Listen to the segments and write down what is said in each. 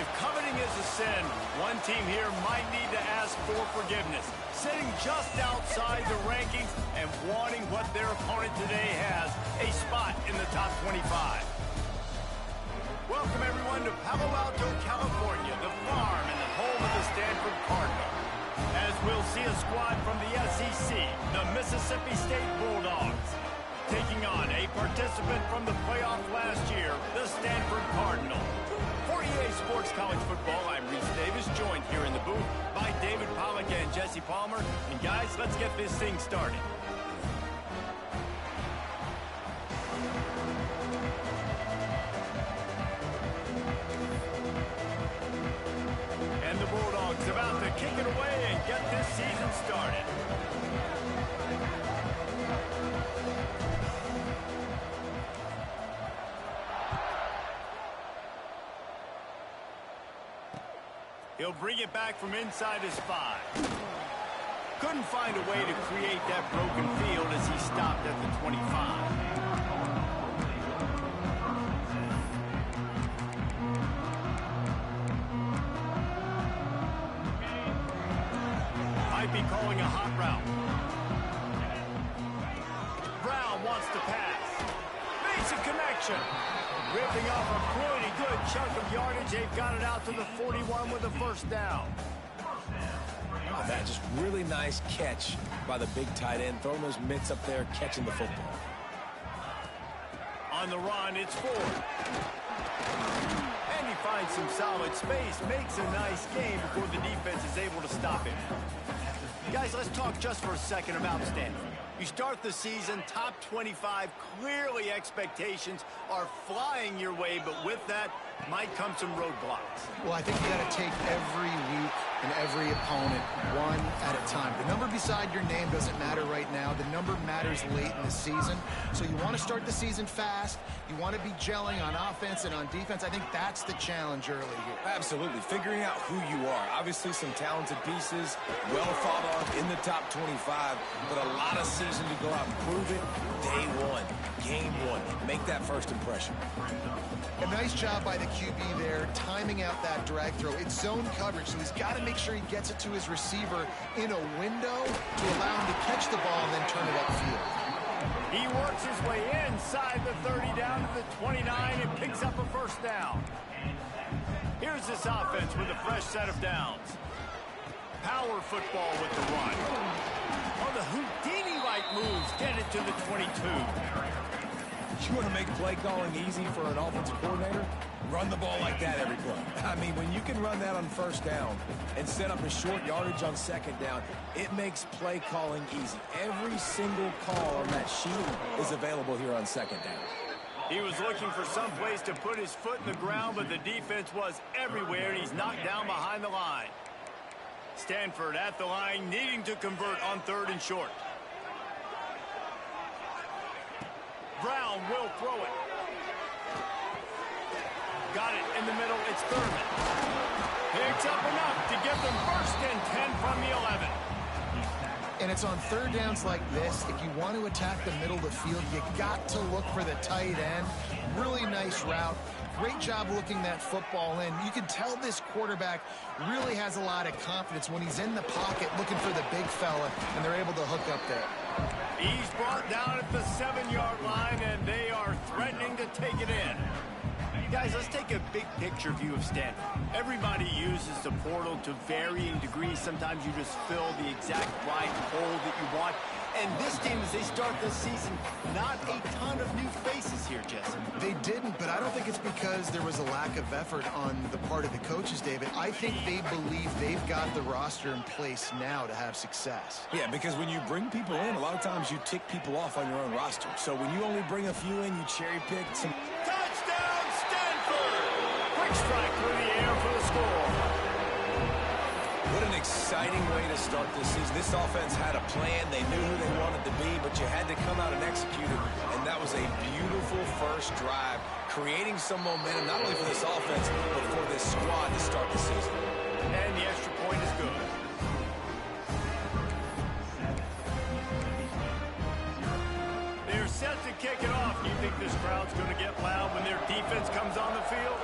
If coveting is a sin, one team here might need to ask for forgiveness. Sitting just outside the rankings and wanting what their opponent today has, a spot in the top 25. Welcome, everyone, to Palo Alto, California, the farm and the home of the Stanford Cardinal. As we'll see a squad from the SEC, the Mississippi State Bulldogs, taking on a participant from the playoff last year, the Stanford Cardinal. For EA Sports College Football, I'm Reese Davis, joined here in the booth by David Pollack and Jesse Palmer. And guys, let's get this thing started. And the Bulldogs about to kick it away and get this season started. He'll bring it back from inside his 5. Couldn't find a way to create that broken field as he stopped at the 25. Might be calling a hot route. Brown wants to pass. Makes a connection. Ripping off a pretty good chunk of yardage. They've got it out to the 41 with a first down. Oh, that just really nice catch by the big tight end. Throwing those mitts up there, catching the football. On the run, it's Ford. And he finds some solid space. Makes a nice game before the defense is able to stop him. Guys, let's talk just for a second about Stanford. You start the season, top 25, clearly expectations are flying your way, but with that might come some roadblocks. Well, I think you got to take every week and every opponent one at a time. The number beside your name doesn't matter right now. The number matters late in the season. So you want to start the season fast. You want to be gelling on offense and on defense. I think that's the challenge early here. Absolutely. Figuring out who you are. Obviously some talented pieces, well thought of in the top 25, but a lot of season to go out and prove it. Day one, game one. Make that first impression. A nice job by the QB there, timing out that drag throw. It's zone coverage, so he's got to make sure he gets it to his receiver in a window to allow him to catch the ball and then turn it upfield. He works his way inside the 30 down to the 29 and picks up a first down. Here's this offense with a fresh set of downs. Power football with the run. On the Houdini-like moves, get it to the 22. You want to make play calling easy for an offensive coordinator? Run the ball like that every play. I mean, when you can run that on first down and set up a short yardage on second down, it makes play calling easy. Every single call on that sheet is available here on second down. He was looking for some place to put his foot in the ground, but the defense was everywhere, and he's knocked down behind the line. Stanford at the line, needing to convert on 3rd and short. Brown will throw it. Got it in the middle. It's Thurman. Picks up enough to give them 1st and 10 from the 11. And it's on 3rd downs like this. If you want to attack the middle of the field, you got to look for the tight end. Really nice route. Great job looking that football in. You can tell this quarterback really has a lot of confidence when he's in the pocket looking for the big fella, and they're able to hook up there. He's brought down at the 7-yard line, and they are threatening to take it in. Guys, let's take a big picture view of Stanford. Everybody uses the portal to varying degrees. Sometimes you just fill the exact right hole that you want. And this team, as they start this season, not a ton of new faces here, Jesse. They didn't, but I don't think it's because there was a lack of effort on the part of the coaches, David. I think they believe they've got the roster in place now to have success. Yeah, because when you bring people in, a lot of times you tick people off on your own roster. So when you only bring a few in, you cherry-pick some... Touchdown, Stanford! Quick strike through the air for the score. What an exciting way to start this season. This offense had a plan. They knew who they wanted to be, but you had to come out and execute it. And that was a beautiful first drive, creating some momentum, not only for this offense, but for this squad to start the season. And the extra point is good. They're set to kick it off. Do you think this crowd's going to get loud when their defense comes on the field?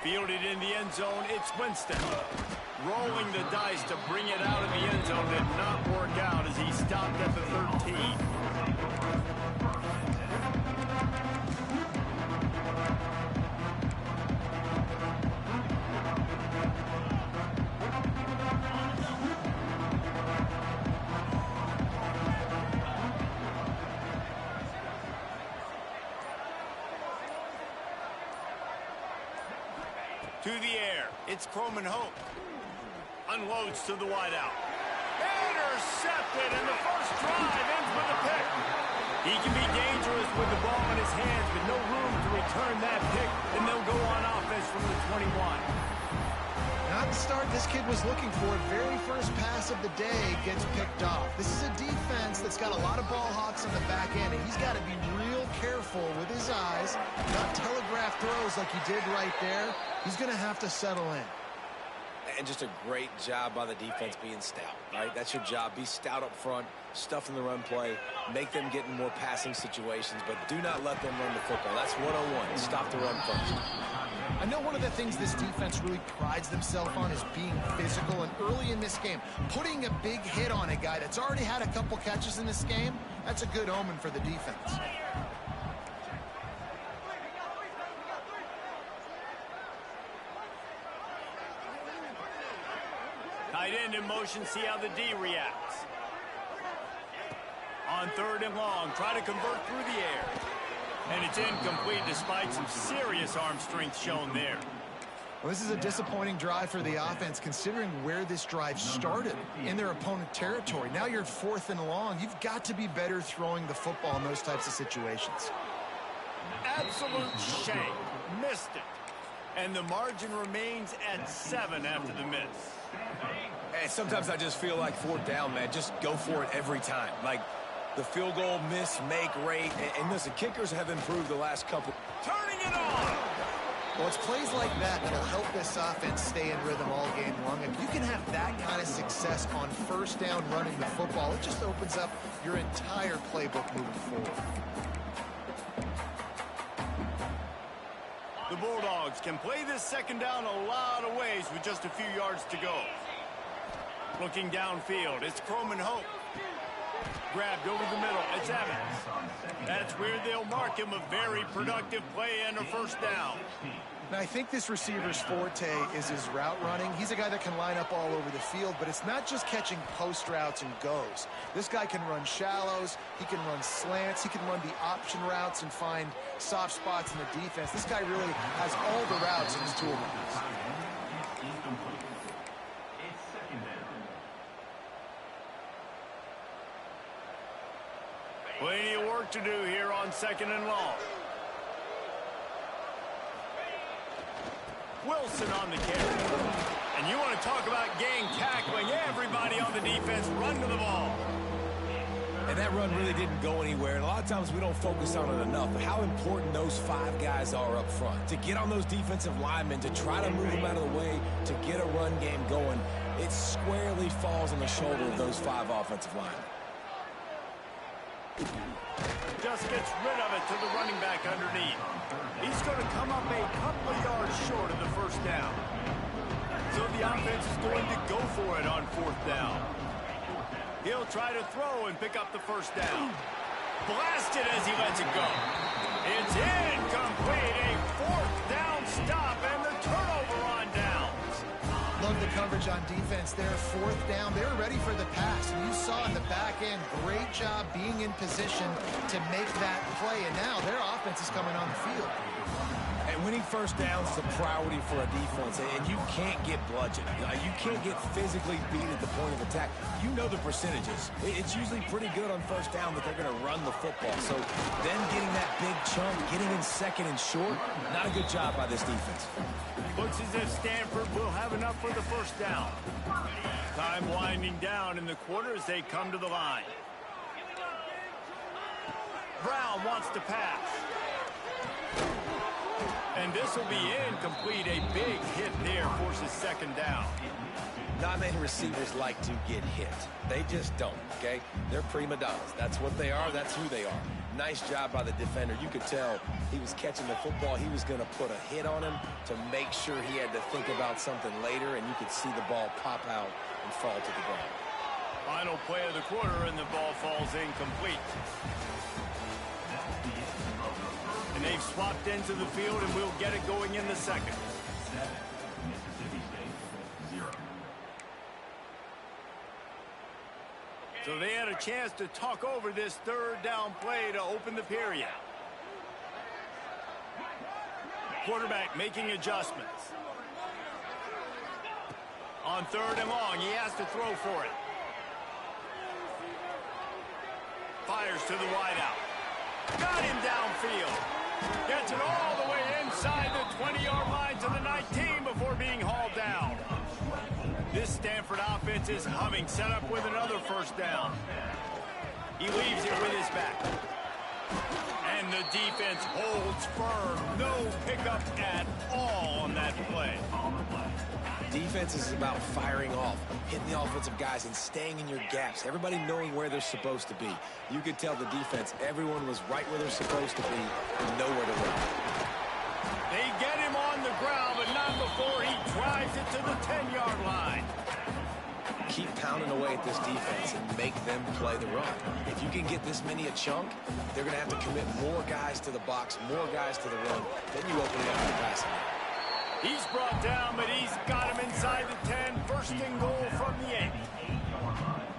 Fielded in the end zone, it's Winston. Rolling the dice to bring it out of the end zone did not work out as he stopped at the 13. To the air, it's Croman Hope. Unloads to the wideout. Intercepted, and the first drive ends with a pick. He can be dangerous with the ball in his hands, but no room to return that pick, and they'll go on offense from the 21. Not the start this kid was looking for. Very first pass of the day gets picked off. This is a defense that's got a lot of ball hawks on the back end, and he's got to be real careful with his eyes, not telegraph throws like he did right there. He's going to have to settle in. And just a great job by the defense being stout, right? That's your job. Be stout up front, stuff in the run play, make them get in more passing situations, but do not let them run the football. That's 101. Stop the run first. I know one of the things this defense really prides themselves on is being physical, and early in this game, putting a big hit on a guy that's already had a couple catches in this game, that's a good omen for the defense. Tight end in motion, see how the D reacts. On 3rd and long, try to convert through the air. And it's incomplete despite some serious arm strength shown there. Well, this is a disappointing drive for the offense considering where this drive started in their opponent territory. Now you're at 4th and long. You've got to be better throwing the football in those types of situations. Absolute shame. Missed it. And the margin remains at 7 after the miss. And sometimes I just feel like 4th down, man. Just go for it every time. Like the field goal miss, make rate. And listen, kickers have improved the last couple. Turning it on. Well, it's plays like that that'll help this offense stay in rhythm all game long. If you can have that kind of success on 1st down running the football, it just opens up your entire playbook moving forward. The Bulldogs can play this 2nd down a lot of ways with just a few yards to go. Looking downfield, it's Croman Hope. Grabbed over the middle, it's Evans. That's where they'll mark him a very productive play and a 1st down. Now, I think this receiver's forte is his route running. He's a guy that can line up all over the field, but it's not just catching post routes and goes. This guy can run shallows, he can run slants, he can run the option routes and find soft spots in the defense. This guy really has all the routes in his toolbox. Plenty of work to do here on 2nd and long. Wilson on the carry. And you want to talk about gang tackling. Everybody on the defense run to the ball. And that run really didn't go anywhere. And a lot of times we don't focus on it enough. But how important those 5 guys are up front. To get on those defensive linemen, to try to move them out of the way, to get a run game going, it squarely falls on the shoulder of those 5 offensive linemen. Just gets rid of it to the running back underneath. He's going to come up a couple of yards short of the 1st down. So the offense is going to go for it on 4th down. He'll try to throw and pick up the 1st down. Blasted as he lets it go. It's incomplete. A 4th down stop and the turnover on downs. Love the coverage on defense there. 4th down. They were ready for the pass. And you saw in the back end, great job being in position to make that play. And now their offense is coming on the field. And winning 1st downs is a priority for a defense, and you can't get bludgeoned. You can't get physically beat at the point of attack. You know the percentages. It's usually pretty good on 1st down that they're going to run the football. So then getting that big chunk, getting in 2nd and short, not a good job by this defense. Looks as if Stanford will have enough for the 1st down. Time winding down in the quarter as they come to the line. Brown wants to pass. And this will be incomplete. A big hit there forces 2nd down. Not many receivers like to get hit. They just don't, okay? They're prima donnas. That's what they are. That's who they are. Nice job by the defender. You could tell he was catching the football. He was going to put a hit on him to make sure he had to think about something later, and you could see the ball pop out and fall to the ground. Final play of the quarter, and the ball falls incomplete. And they've swapped into the field, and we'll get it going in the second. So they had a chance to talk over this third down play to open the period. Quarterback making adjustments. On third and long, he has to throw for it. Fires to the wideout. Got him downfield. Gets it all the way inside the 20-yard line to the 19 before being hauled down. This Stanford offense is humming, set up with another first down. He leaves it with his back. And the defense holds firm. No pickup at all on that play. Defense is about firing off, hitting the offensive guys, and staying in your gaps. Everybody knowing where they're supposed to be. You could tell the defense, everyone was right where they're supposed to be and nowhere to run. They get him on the ground, but not before he drives it to the 10-yard line. Keep pounding away at this defense and make them play the run. If you can get this many a chunk, they're going to have to commit more guys to the box, more guys to the run. Then you open it up for passing. He's brought down, but he's got him inside the 10. First and goal from the 8.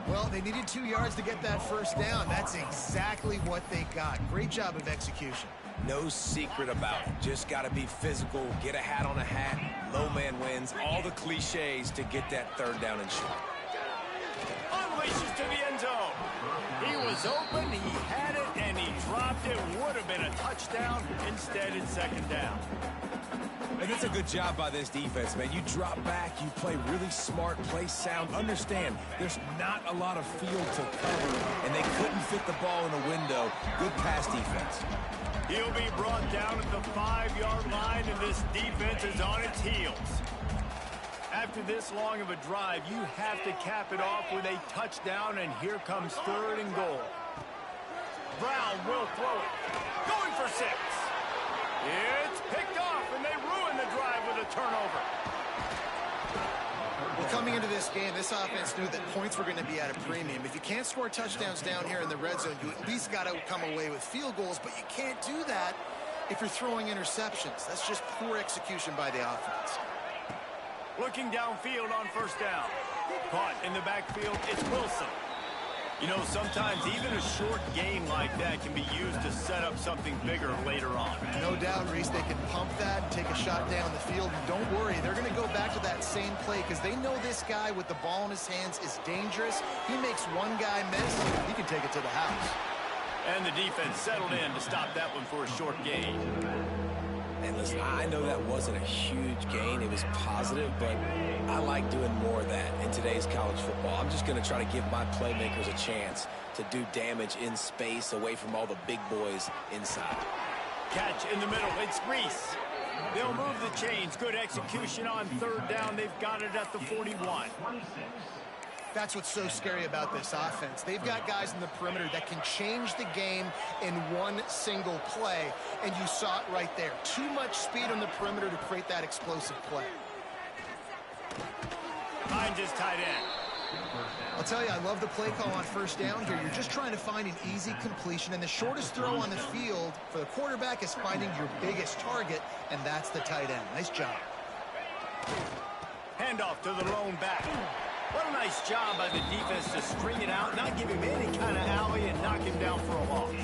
Well, they needed 2 yards to get that first down. That's exactly what they got. Great job of execution. No secret about it. Just got to be physical, get a hat on a hat, low man wins, all the cliches to get that third down and short. Unleashes to the end zone. He was open, he had it, and he dropped it. Would have been a touchdown. Instead, it's second down. And it's a good job by this defense, man. You drop back, you play really smart, play sound. Understand, there's not a lot of field to cover, and they couldn't fit the ball in a window. Good pass defense. He'll be brought down at the 5-yard line, and this defense is on its heels. After this long of a drive, you have to cap it off with a touchdown, and here comes third and goal. Brown will throw it. Going for 6. It's picked off, and they ruin the drive with a turnover. Well, coming into this game, this offense knew that points were going to be at a premium. If you can't score touchdowns down here in the red zone, you at least got to come away with field goals, but you can't do that if you're throwing interceptions. That's just poor execution by the offense. Looking downfield on first down. Caught in the backfield, it's Wilson. You know, sometimes even a short game like that can be used to set up something bigger later on. No doubt, Reese, they can pump that and take a shot down the field. And don't worry, they're going to go back to that same play because they know this guy with the ball in his hands is dangerous. He makes one guy miss, he can take it to the house. And the defense settled in to stop that one for a short gain. And listen, I know that wasn't a huge gain. It was positive, but I like doing more of that in today's college football. I'm just going to try to give my playmakers a chance to do damage in space away from all the big boys inside. Catch in the middle. It's Reese. They'll move the chains. Good execution on third down. They've got it at the 41. That's what's so scary about this offense. They've got guys in the perimeter that can change the game in one single play, and you saw it right there. Too much speed on the perimeter to create that explosive play. Finds his tight end. I'll tell you, I love the play call on first down here. You're just trying to find an easy completion, and the shortest throw on the field for the quarterback is finding your biggest target, and that's the tight end. Nice job. Handoff to the lone back. What a nice job by the defense to string it out, not give him any kind of alley, and knock him down for a loss.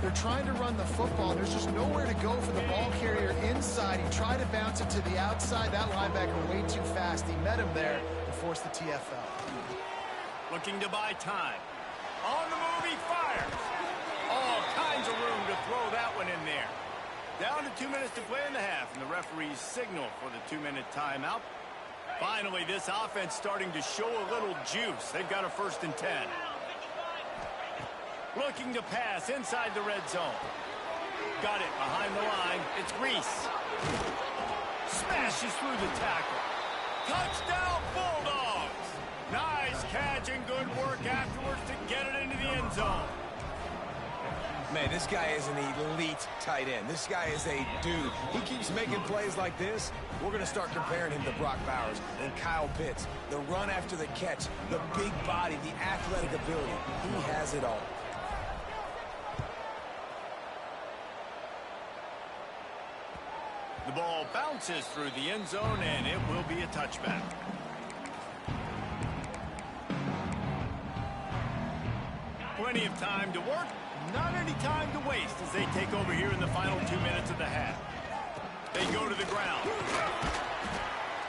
They're trying to run the football. There's just nowhere to go for the ball carrier inside. He tried to bounce it to the outside. That linebacker way too fast. He met him there and forced the TFL. Looking to buy time. On the move, he fires. All kinds of room to throw that one in there. Down to 2 minutes to play in the half, and the referees signal for the 2-minute timeout. Finally, this offense starting to show a little juice. They've got a 1st and 10. Looking to pass inside the red zone. Got it behind the line. It's Reese. Smashes through the tackle. Touchdown, Bulldogs! Nice catch and good work afterwards to get it into the end zone. Man, this guy is an elite tight end. This guy is a dude. He keeps making plays like this. We're going to start comparing him to Brock Bowers and Kyle Pitts. The run after the catch, the big body, the athletic ability. He has it all. The ball bounces through the end zone, and it will be a touchback. Plenty of time to work, not any time to waste as they take over here in the final 2 minutes of the half. They go to the ground.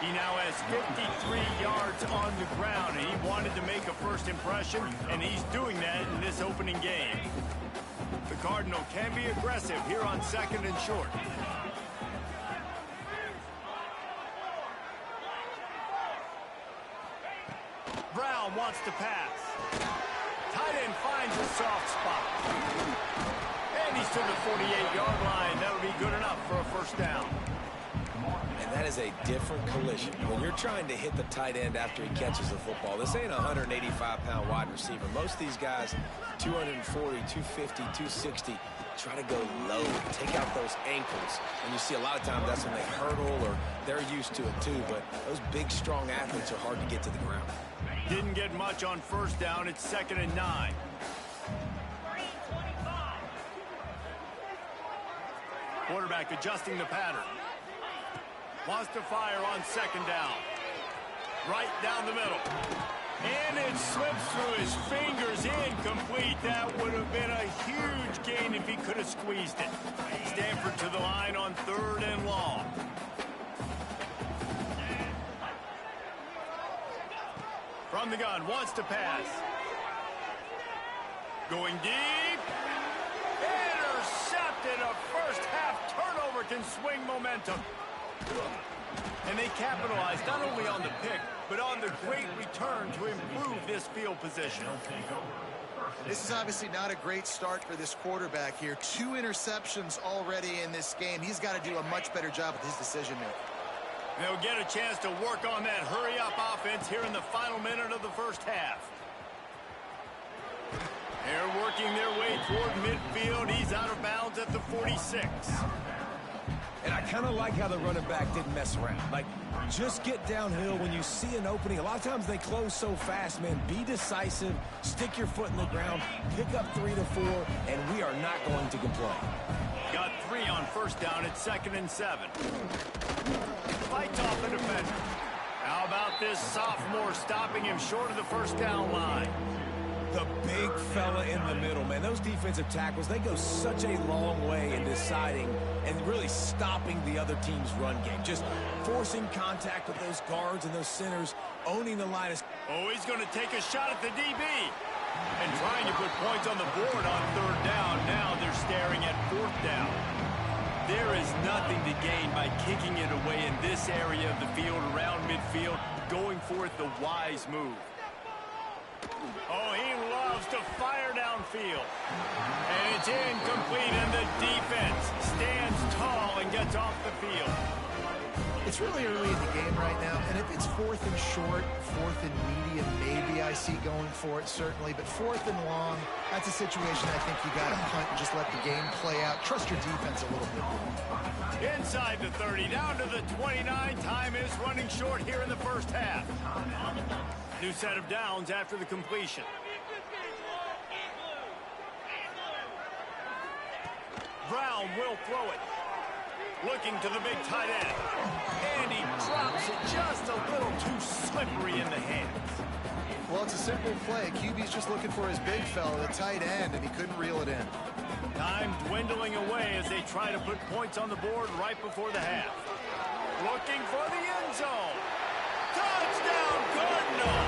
He now has 53 yards on the ground, and he wanted to make a first impression, and he's doing that in this opening game. The Cardinal can be aggressive here on 2nd and short. Brown wants to pass. Tight end finds a soft spot. And he's to the 48-yard line. That'll be good enough for a first down. And that is a different collision. When you're trying to hit the tight end after he catches the football, this ain't a 185-pound wide receiver. Most of these guys, 240, 250, 260, try to go low, take out those ankles. And you see a lot of times that's when they hurdle or they're used to it too. But those big, strong athletes are hard to get to the ground. Didn't get much on first down. It's 2nd and 9. Quarterback adjusting the pattern. Wants to fire on 2nd down. Right down the middle. And it slips through his fingers, incomplete. That would have been a huge gain if he could have squeezed it. Stanford to the line on 3rd and long. From the gun, wants to pass. Going deep. Intercepted. A first half turnover can swing momentum. And they capitalize not only on the pick, but on the great return to improve this field position. This is obviously not a great start for this quarterback here. 2 interceptions already in this game. He's got to do a much better job with his decision making. They'll get a chance to work on that hurry-up offense here in the final minute of the first half. They're working their way toward midfield. He's out of bounds at the 46. And I kind of like how the running back didn't mess around. Like, just get downhill when you see an opening. A lot of times they close so fast, man. Be decisive, stick your foot in the ground, pick up 3 to 4, and we are not going to complain. Got 3 on first down at 2nd and 7. Fights off the defender. How about this sophomore stopping him short of the first down line? The big fella in the middle, man. Those defensive tackles, they go such a long way in deciding and really stopping the other team's run game. Just forcing contact with those guards and those centers, owning the line. Oh, he's going to take a shot at the DB. And trying to put points on the board on 3rd down. Now they're staring at 4th down. There is nothing to gain by kicking it away in this area of the field around midfield, going for it the wise move. Oh, he loves to fire downfield. And it's incomplete, and the defense stands tall and gets off the field. It's really early in the game right now, and if it's 4th and short, 4th and medium, maybe I see going for it, certainly. But 4th and long, that's a situation I think you got to punt and just let the game play out. Trust your defense a little bit more. Inside the 30, down to the 29. Time is running short here in the first half. New set of downs after the completion. Brown will throw it. Looking to the big tight end. And he drops it just a little too slippery in the hands. Well, it's a simple play. QB's just looking for his big fella, the tight end, and he couldn't reel it in. Time dwindling away as they try to put points on the board right before the half. Looking for the end zone. Touchdown, Cardinal!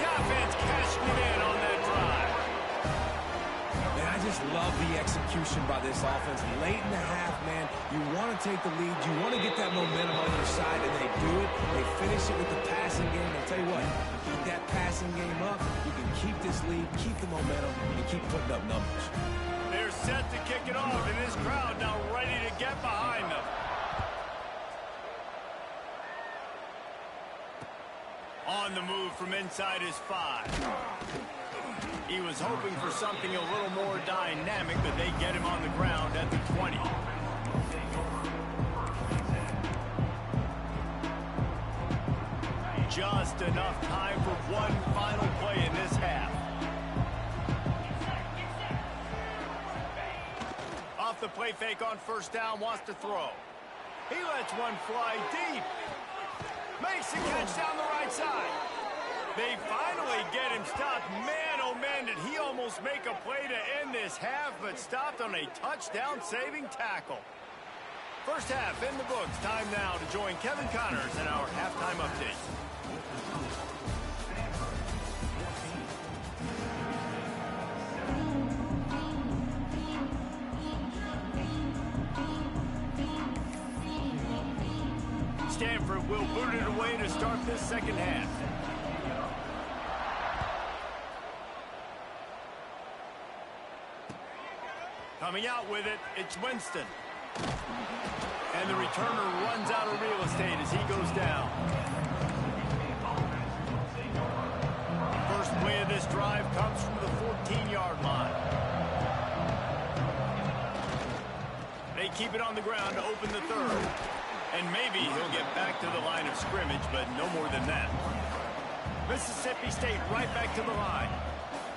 The offense cashing it in on that drive. Man, I just love the execution by this offense. Late in the half, man, you want to take the lead. You want to get that momentum on your side, and they do it. They finish it with the passing game. I'll tell you what, keep that passing game up. You can keep this lead, keep the momentum, and keep putting up numbers. They're set to kick it off, and this crowd now ready to get behind them. On the move from inside his 5. He was hoping for something a little more dynamic, but they get him on the ground at the 20. Just enough time for one final play in this half. Off the play fake on first down, wants to throw. He lets one fly deep. Makes the catch down the right side. They finally get him stopped. Man, oh man, did he almost make a play to end this half, but stopped on a touchdown-saving tackle. First half in the books. Time now to join Kevin Connors in our halftime update. Stanford will boot it away to start this second half. Coming out with it, it's Winston. And the returner runs out of real estate as he goes down. First play of this drive comes from the 14-yard line. They keep it on the ground to open the third. And maybe he'll get back to the line of scrimmage, but no more than that. Mississippi State right back to the line.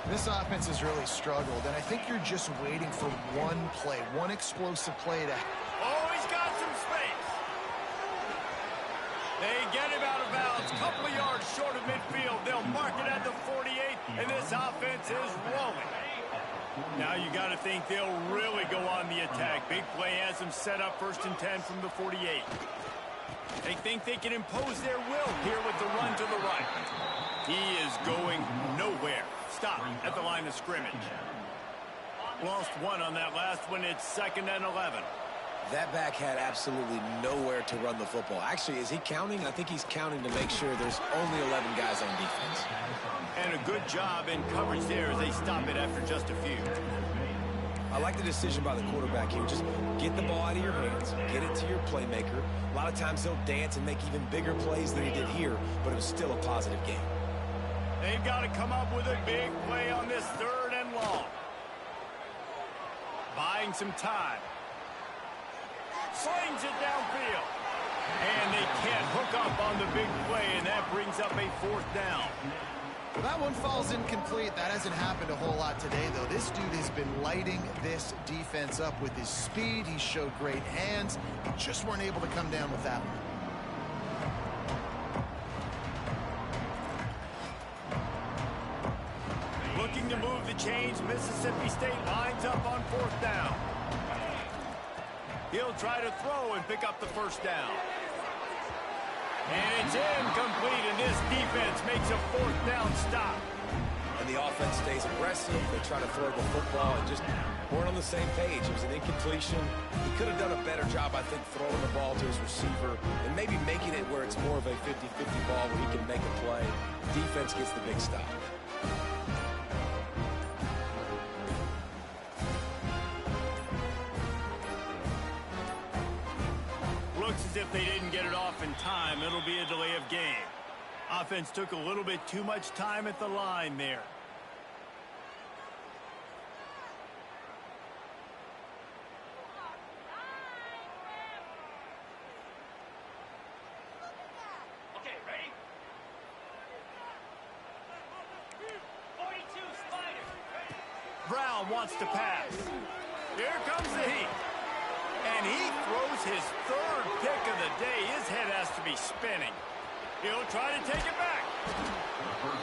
This offense has really struggled, and I think you're just waiting for one play, one explosive play to... Oh, he's got some space. They get him out of bounds, couple of yards short of midfield. They'll mark it at the 48, and this offense is rolling. Now you got to think they'll really go on the attack. Big play has them set up 1st and 10 from the 48. They think they can impose their will here with the run to the right. He is going nowhere. Stop at the line of scrimmage. Lost one on that last one. It's 2nd and 11. That back had absolutely nowhere to run the football. Actually, is he counting? I think he's counting to make sure there's only 11 guys on defense. And a good job in coverage there as they stop it after just a few. I like the decision by the quarterback here. Just get the ball out of your hands, get it to your playmaker. A lot of times he'll dance and make even bigger plays than he did here, but it was still a positive game. They've got to come up with a big play on this 3rd and long. Buying some time. Slings it downfield. And they can't hook up on the big play, and that brings up a 4th down. Well, that one falls incomplete. That hasn't happened a whole lot today, though. This dude has been lighting this defense up with his speed. He showed great hands. Just weren't able to come down with that one. Looking to move the chains, Mississippi State lines up on 4th down. He'll try to throw and pick up the 1st down. And it's incomplete, and this defense makes a 4th down stop. And the offense stays aggressive. They try to throw the football and just weren't on the same page. It was an incompletion. He could have done a better job, I think, throwing the ball to his receiver and maybe making it where it's more of a 50-50 ball where he can make a play. Defense gets the big stop. Looks as if they didn't get it off in time. It'll be a delay of game. Offense took a little bit too much time at the line there. Okay, ready? 42 Spiders. Brown wants to pass. Here comes the heat. And he throws his 3rd pick of the day. His head has to be spinning. He'll try to take it back.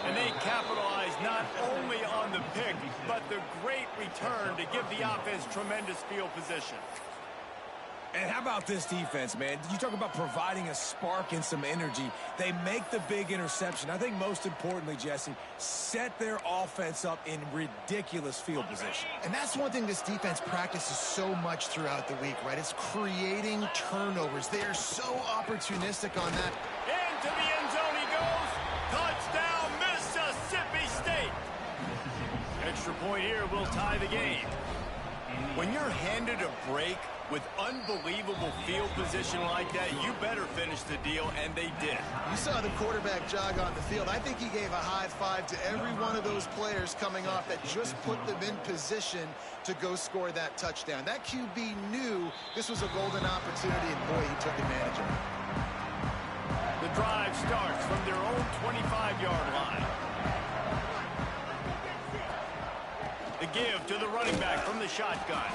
And they capitalize not only on the pick, but the great return to give the offense tremendous field position. And how about this defense, man? You talk about providing a spark and some energy. They make the big interception. I think most importantly, Jesse, set their offense up in ridiculous field position. And that's one thing this defense practices so much throughout the week, right? It's creating turnovers. They are so opportunistic on that. Into the end zone he goes. Touchdown, Mississippi State. Extra point here will tie the game. When you're handed a break, With unbelievable field position like that, you better finish the deal, and they did. You saw the quarterback jog on the field. I think he gave a high five to every one of those players coming off that just put them in position to go score that touchdown. That QB knew this was a golden opportunity, and boy, he took advantage of it. The drive starts from their own 25-yard line. The give to the running back from the shotgun.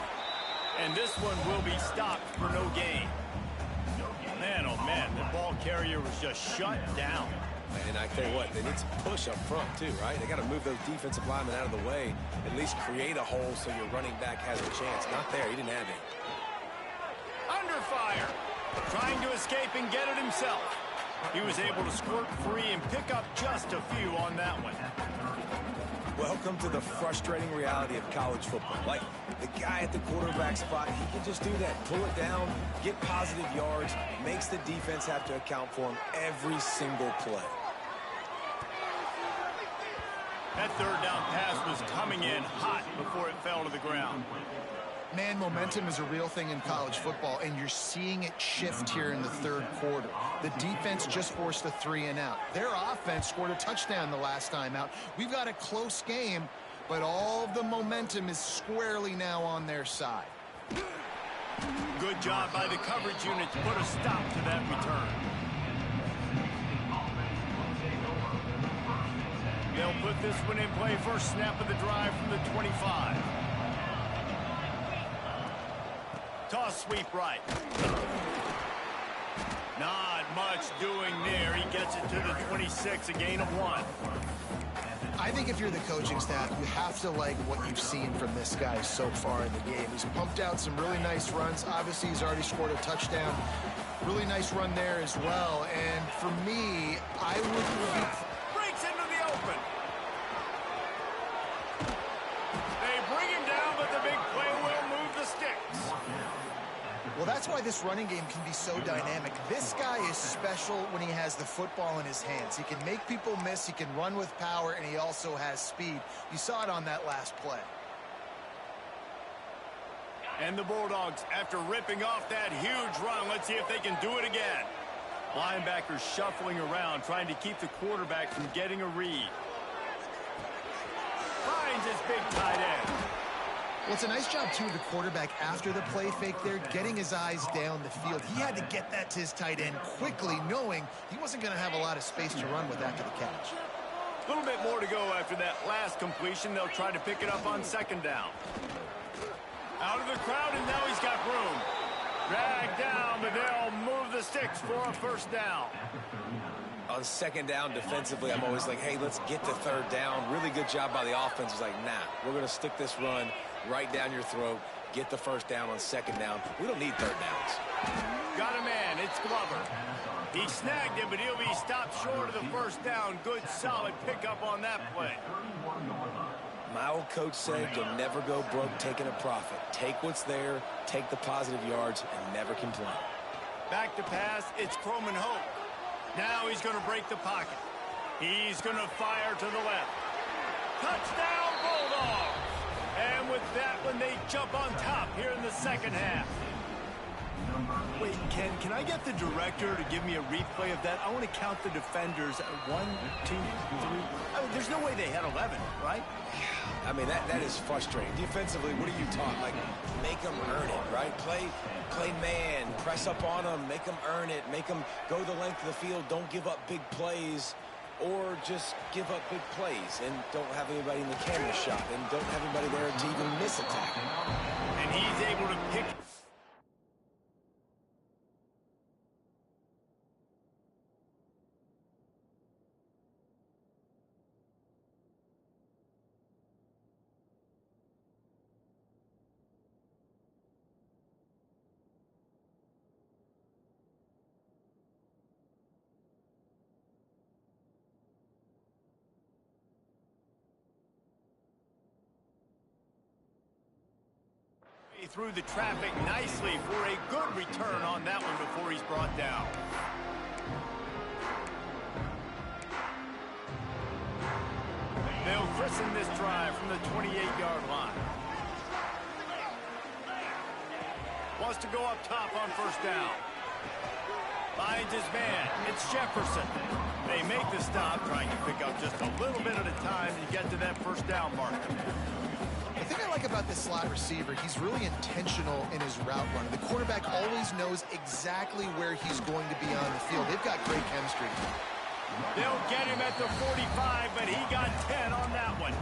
And this one will be stopped for no gain. Man, oh man, the ball carrier was just shut down. And I tell you what, they need some push up front too, right? They got to move those defensive linemen out of the way, at least create a hole so your running back has a chance. Not there, he didn't have it. Under fire, trying to escape and get it himself. He was able to squirt free and pick up just a few on that one. Welcome to the frustrating reality of college football. Like, the guy at the quarterback spot, he can just do that. Pull it down, get positive yards, makes the defense have to account for him every single play. That third down pass was coming in hot before it fell to the ground. Man, momentum is a real thing in college football, and you're seeing it shift here in the third quarter. The defense just forced a 3-and-out. Their offense scored a touchdown the last time out. We've got a close game, but all of the momentum is squarely now on their side. Good job by the coverage unit to put a stop to that return. They'll put this one in play first snap of the drive from the 25. Toss sweep right. Not much doing there. He gets it to the 26, a gain of 1. I think if you're the coaching staff, you have to like what you've seen from this guy so far in the game. He's pumped out some really nice runs. Obviously, he's already scored a touchdown. Really nice run there as well. And for me, I would be... Breaks into the open. They bring him down, but the big play will move the sticks. Well, that's why this running game can be so dynamic. This guy is special when he has the football in his hands. He can make people miss, he can run with power, and he also has speed. You saw it on that last play. And the Bulldogs, after ripping off that huge run, let's see if they can do it again. Linebackers shuffling around, trying to keep the quarterback from getting a read. Finds his big tight end. Well, it's a nice job, too, of the quarterback after the play fake there, getting his eyes down the field. He had to get that to his tight end quickly, knowing he wasn't going to have a lot of space to run with after the catch. A little bit more to go after that last completion. They'll try to pick it up on second down. Out of the crowd, and now he's got room. Dragged down, but they'll move the sticks for a first down. On second down defensively, I'm always like, hey, let's get to third down. Really good job by the offense. It's like, nah, we're going to stick this run right down your throat, get the first down on second down. We don't need third downs. Got a man. It's Glover. He snagged him, but he'll be stopped short of the first down. Good, solid pickup on that play. My old coach said you'll never go broke taking a profit. Take what's there, take the positive yards, and never complain. Back to pass. It's Croman Hope. Now he's going to break the pocket. He's going to fire to the left. Touchdown, Bulldogs! And with that one, they jump on top here in the second half. Wait, Ken, can I get the director to give me a replay of that? I want to count the defenders. 1, 2, 3. I mean, there's no way they had 11, right? I mean, that is frustrating. Defensively, what are you taught? Like, make them earn it, right? Play man, press up on them, make them earn it, make them go the length of the field, don't give up big plays, or just give up big plays and don't have anybody in the camera shot and don't have anybody there to even miss a tackle. And he's able to pick... through the traffic nicely for a good return on that one before he's brought down. They'll christen this drive from the 28-yard line. wants to go up top on first down. Finds his man. It's Jefferson. They make the stop, trying to pick up just a little bit at a time to get to that first down marker. The thing I like about this slot receiver, he's really intentional in his route running. The quarterback always knows exactly where he's going to be on the field. They've got great chemistry. They'll get him at the 45, but he got 10 on that one.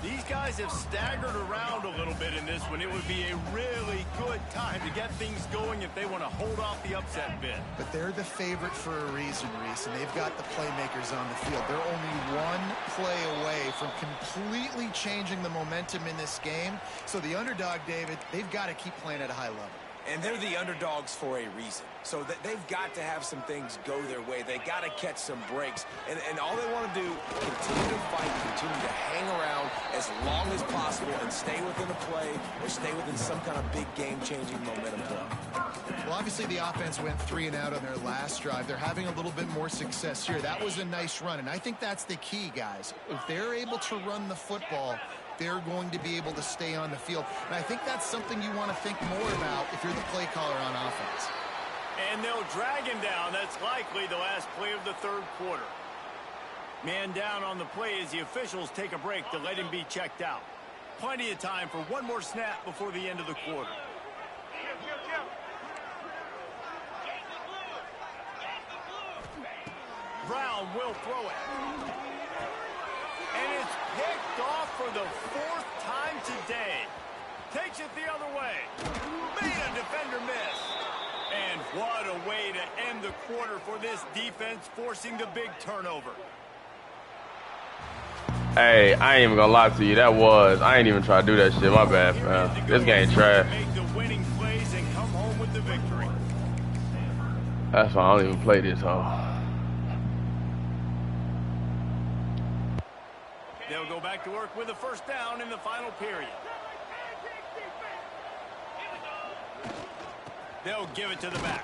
These guys have staggered around a little bit in this one. It would be a really good time to get things going if they want to hold off the upset bid. But they're the favorite for a reason, Reese, and they've got the playmakers on the field. They're only one play away from completely changing the momentum in this game. So the underdog, David, they've got to keep playing at a high level. And they're the underdogs for a reason. So they've got to have some things go their way. They got to catch some breaks. And all they want to do, continue to fight, continue to hang around as long as possible and stay within a play or stay within some kind of big game-changing momentum play. Well, obviously the offense went 3 and out on their last drive. They're having a little bit more success here. That was a nice run, and I think that's the key, guys. If they're able to run the football, they're going to be able to stay on the field. And I think that's something you want to think more about if you're the play caller on offense. And they'll drag him down. That's likely the last play of the third quarter. Man down on the play as the officials take a break to let him be checked out. Plenty of time for one more snap before the end of the quarter. Brown will throw it. And it's picked off for the 4th time today. Takes it the other way. Made a defender miss. And what a way to end the quarter for this defense, forcing the big turnover. Hey, I ain't even gonna lie to you. I ain't even try to do that shit. My bad, man. This game trash. Make the winning plays and come home with the victory. That's why I don't even play this, huh? They'll go back to work with a first down in the final period. They'll give it to the back.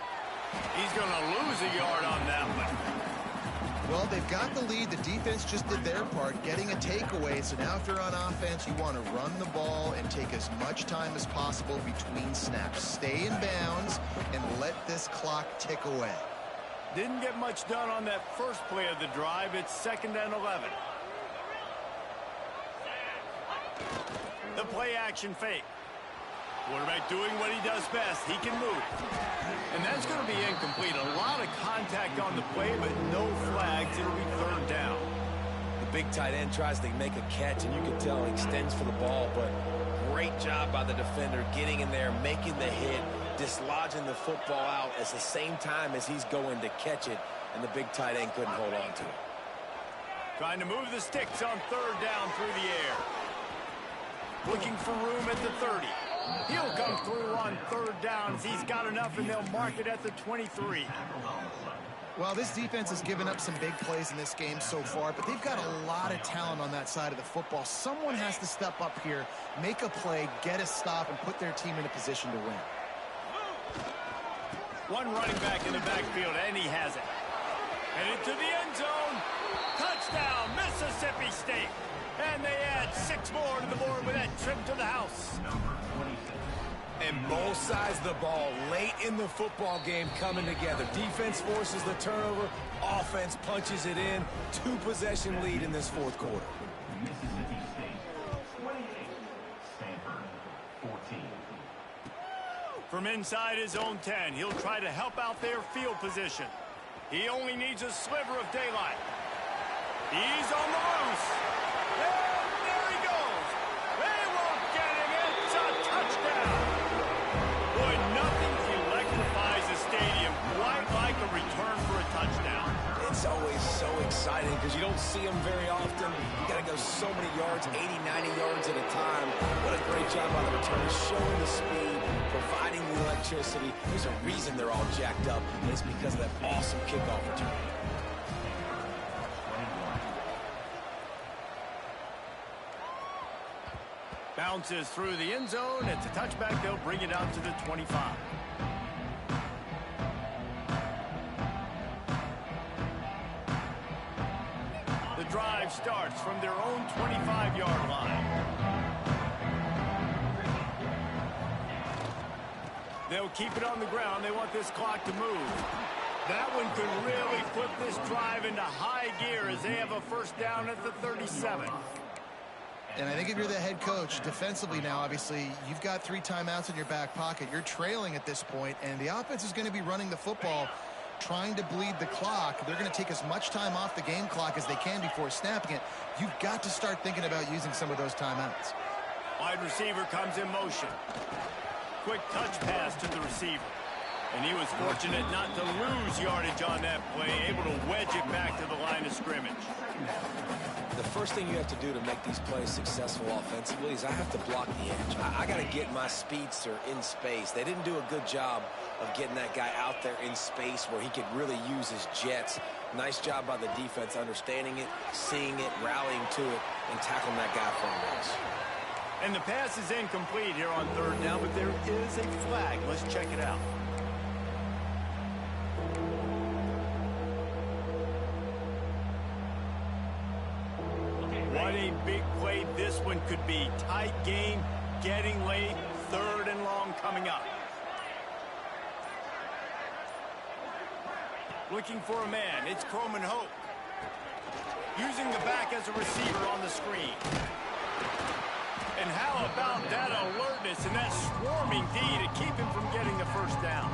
He's going to lose a yard on that one. Well, they've got the lead. The defense just did their part, getting a takeaway. So now if they're on offense, you want to run the ball and take as much time as possible between snaps. Stay in bounds and let this clock tick away. Didn't get much done on that first play of the drive. It's 2nd and 11. The play action fake. Quarterback doing what he does best. He can move. And that's going to be incomplete. A lot of contact on the play, but no flags. It'll be 3rd down. The big tight end tries to make a catch, and you can tell he extends for the ball, but great job by the defender getting in there, making the hit, dislodging the football out at the same time as he's going to catch it, and the big tight end couldn't hold on to it. Trying to move the sticks on 3rd down through the air. Looking for room at the 30. He'll come through on 3rd downs. He's got enough, and they'll mark it at the 23. Well, this defense has given up some big plays in this game so far, but they've got a lot of talent on that side of the football. Someone has to step up here, make a play, get a stop, and put their team in a position to win. One running back in the backfield, and he has it. Headed to the end zone. Touchdown, Mississippi State. And they add 6 more to the board with that trip to the house. And both sides of the ball late in the football game coming together. Defense forces the turnover. Offense punches it in. 2-possession lead in this 4th quarter. From inside his own 10, he'll try to help out their field position. He only needs a sliver of daylight. He's on the loose. And there he goes. They won't get him. It's a touchdown. Boy, nothing electrifies a stadium quite like a return for a touchdown. It's always so exciting because you don't see them very often. You got to go so many yards, 80, 90 yards at a time. What a great job by the returners, showing the speed, providing the electricity. There's a reason they're all jacked up, and it's because of that awesome kickoff return. Bounces through the end zone. It's a touchback. They'll bring it out to the 25. The drive starts from their own 25-yard line. They'll keep it on the ground. They want this clock to move. That one could really flip this drive into high gear as they have a first down at the 37. And I think if you're the head coach, defensively now, obviously, you've got 3 timeouts in your back pocket. You're trailing at this point, and the offense is going to be running the football, trying to bleed the clock. They're going to take as much time off the game clock as they can before snapping it. You've got to start thinking about using some of those timeouts. Wide receiver comes in motion. Quick touch pass to the receiver. And he was fortunate not to lose yardage on that play, able to wedge it back to the line of scrimmage. The first thing you have to do to make these plays successful offensively is I have to block the edge. I got to get my speedster in space. They didn't do a good job of getting that guy out there in space where he could really use his jets. Nice job by the defense understanding it, seeing it, rallying to it, and tackling that guy for a loss. And the pass is incomplete here on third down, but there is a flag. Let's check it out. What a big play this one could be. Tight game, getting late, third and long coming up. Looking for a man, it's Croman Hope. Using the back as a receiver on the screen. And how about that alertness and that swarming D to keep him from getting the first down?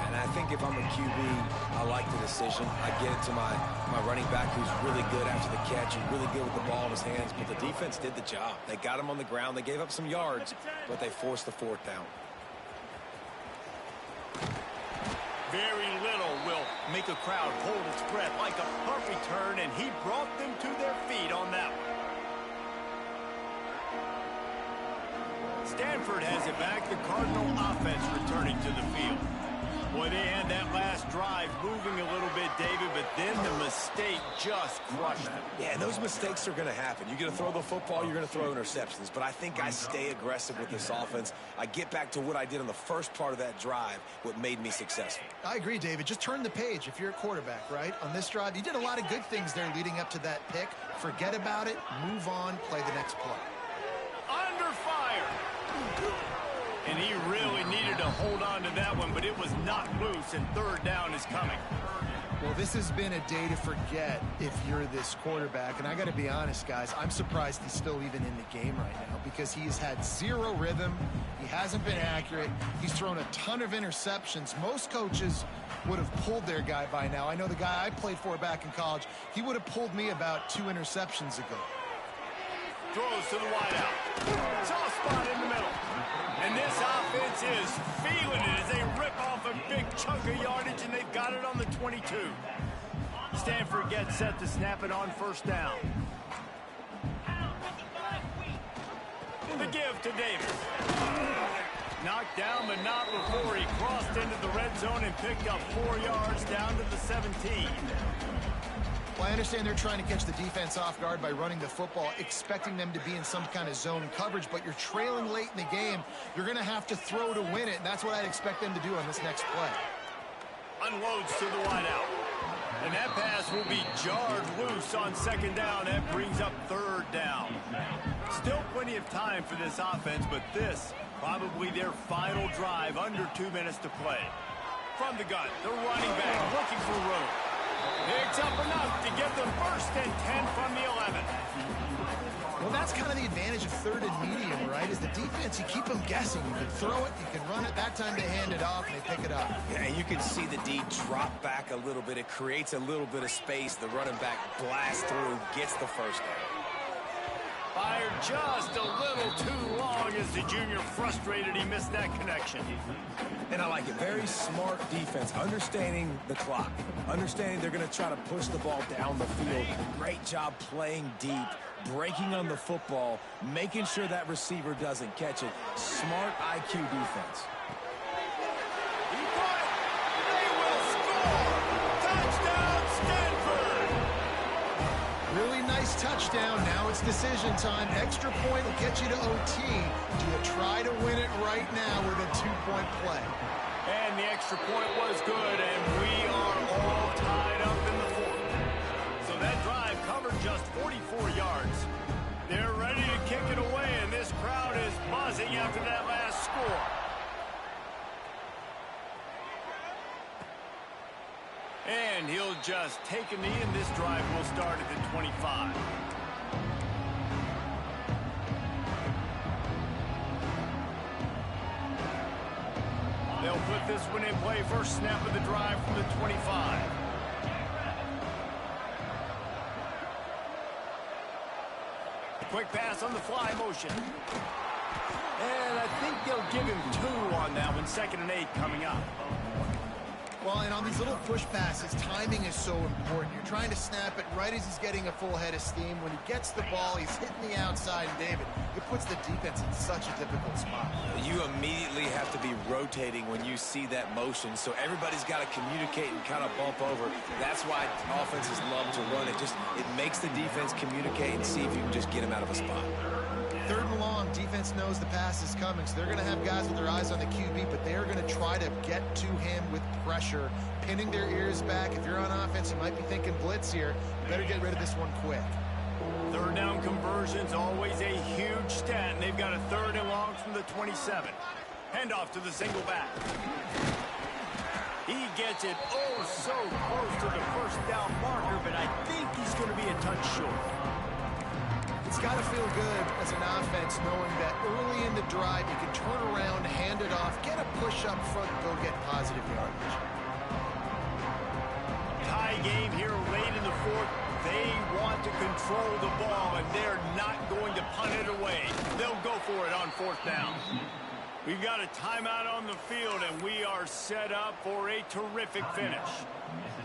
And I think if I'm a QB, I like the decision. I get it to my running back who's really good after the catch and really good with the ball in his hands. But the defense did the job. They got him on the ground. They gave up some yards, but they forced the 4th down. Very little will make a crowd hold its breath like a punt return, and he brought them to their feet on that one. Stanford has it back. The Cardinal offense returning to the field. Boy, they had that last drive moving a little bit, David, but then the mistake just crushed them. Yeah, and those mistakes are going to happen. You're going to throw the football, you're going to throw interceptions. But I think I stay aggressive with this offense. I get back to what I did on the first part of that drive, what made me successful. I agree, David. Just turn the page if you're a quarterback, right? On this drive, you did a lot of good things there leading up to that pick. Forget about it, move on, play the next play. Under fire. And he really needed to hold on to that one, but it was not loose, and third down is coming. Well, this has been a day to forget if you're this quarterback. And I got to be honest, guys, I'm surprised he's still even in the game right now because he has had 0 rhythm. He hasn't been accurate. He's thrown a ton of interceptions. Most coaches would have pulled their guy by now. I know the guy I played for back in college, he would have pulled me about 2 interceptions ago. Throws to the wideout. Soft spot in the middle. And this offense is feeling it as they rip off a big chunk of yardage, and they've got it on the 22. Stanford gets set to snap it on first down. The give to Davis. Knocked down, but not before he crossed into the red zone and picked up 4 yards down to the 17. Well, I understand they're trying to catch the defense off guard by running the football, expecting them to be in some kind of zone coverage, but you're trailing late in the game. You're going to have to throw to win it, and that's what I'd expect them to do on this next play. Unloads to the wideout. And that pass will be jarred loose on second down. That brings up third down. Still plenty of time for this offense, but this probably their final drive, under 2 minutes to play. From the gun, the running back looking for room. Picks up enough to get the first and 10 from the 11. Well, that's kind of the advantage of third and medium, right? Is the defense, you keep them guessing. You can throw it, you can run it. That time they hand it off and they pick it up. Yeah, and you can see the D drop back a little bit. It creates a little bit of space. The running back blasts through, gets the first down. Fired just a little too long as the junior frustrated. He missed that connection. And I like it. Very smart defense, understanding the clock, understanding they're going to try to push the ball down the field. Great job playing deep, breaking on the football, making sure that receiver doesn't catch it. Smart IQ defense. He caught it. They will score. Touchdown, Stanford. Really nice touchdown. Now it's decision time. Extra point will get you to OT. Do you try to win it right now with a 2-point play? And the extra point was good, and we are all tied up in the fourth. So that drive covered just 44 yards. They're ready to kick it away, and this crowd is buzzing after that last score. And he'll just take a knee, and this drive will start at the 25. They'll put this one in play. First snap of the drive from the 25. Quick pass on the fly motion. And I think they'll give him 2 on that one. 2nd and 8 coming up. Well, and on these little push passes, timing is so important. You're trying to snap it right as he's getting a full head of steam. When he gets the ball, he's hitting the outside, and David, it puts the defense in such a difficult spot. You immediately have to be rotating when you see that motion, so everybody's got to communicate and kind of bump over. That's why offenses love to run it. It makes the defense communicate and see if you can just get him out of a spot. 3rd and long, defense knows the pass is coming, so they're going to have guys with their eyes on the QB, but they're going to try to get to him with pressure, pinning their ears back. If you're on offense, you might be thinking blitz here. You better get rid of this one quick. 3rd down conversion's always a huge stat, and they've got a 3rd and long from the 27. Handoff to the single back. He gets it so close to the 1st down marker, but I think he's going to be a touch short. It's got to feel good as an offense knowing that early in the drive you can turn around, hand it off, get a push up front, and go get positive yardage. Tie game here late in the 4th. They want to control the ball, and they're not going to punt it away. They'll go for it on 4th down. We've got a timeout on the field, and we are set up for a terrific finish.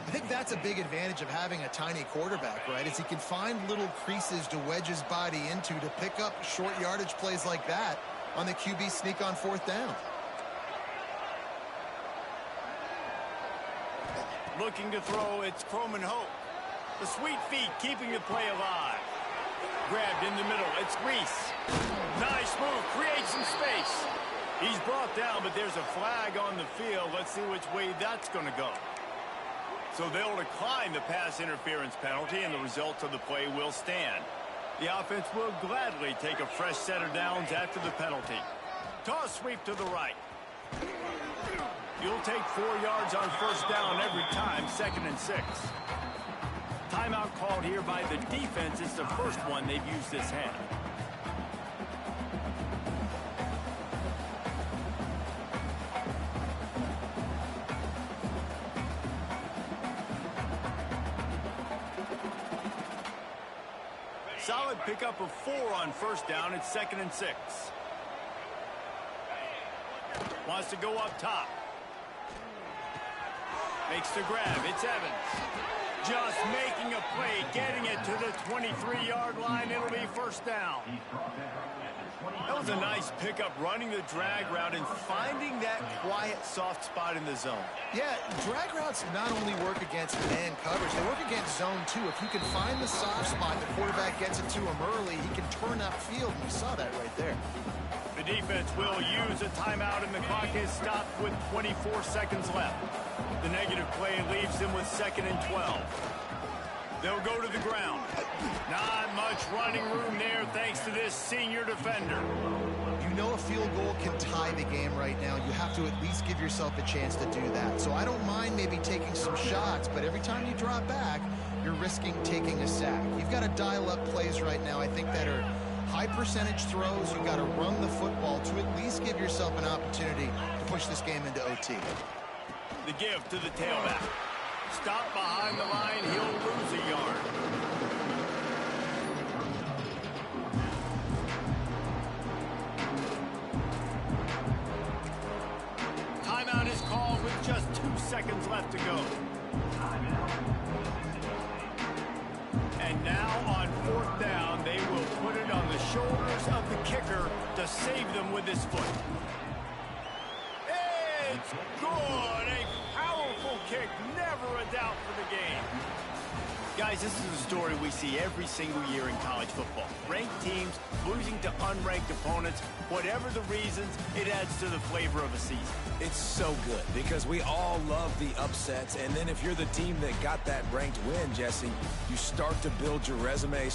I think that's a big advantage of having a tiny quarterback, right? Is he can find little creases to wedge his body into to pick up short yardage plays like that on the QB sneak on 4th down. Looking to throw, it's Croman Hope. The sweet feet keeping the play alive. Grabbed in the middle, it's Reese. Nice move, creates some space. He's brought down, but there's a flag on the field. Let's see which way that's going to go. So they'll decline the pass interference penalty, and the results of the play will stand. The offense will gladly take a fresh set of downs after the penalty. Toss sweep to the right. You'll take 4 yards on 1st down every time, 2nd and 6. Timeout called here by the defense. It's the first one they've used this hand. Solid pickup of 4 on 1st down. It's 2nd and 6. Wants to go up top. Makes the grab. It's Evans. Just making a play, getting it to the 23-yard line. It'll be 1st down. That was a nice pickup, running the drag route and finding that quiet, soft spot in the zone. Yeah, drag routes not only work against man coverage, they work against zone too. If you can find the soft spot, the quarterback gets it to him early, he can turn upfield, and we saw that right there. The defense will use a timeout, and the clock is stopped with 24 seconds left. The negative play leaves them with 2nd and 12. They'll go to the ground. Not much running room there thanks to this senior defender. You know a field goal can tie the game right now. You have to at least give yourself a chance to do that. So I don't mind maybe taking some shots, but every time you drop back, you're risking taking a sack. You've got to dial up plays right now, I think, that are high percentage throws. You've got to run the football to at least give yourself an opportunity to push this game into OT. The give to the tailback. Stop behind the line. He'll lose a yard. Timeout is called with just 2 seconds left to go. And now on 4th down, they will put it on the shoulders of the kicker to save them with his foot. It's good. A powerful kick. Never a doubt for the game. Guys, this is a story we see every single year in college football. Ranked teams losing to unranked opponents. Whatever the reasons, it adds to the flavor of a season. It's so good because we all love the upsets. And then if you're the team that got that ranked win, Jesse, you start to build your resume.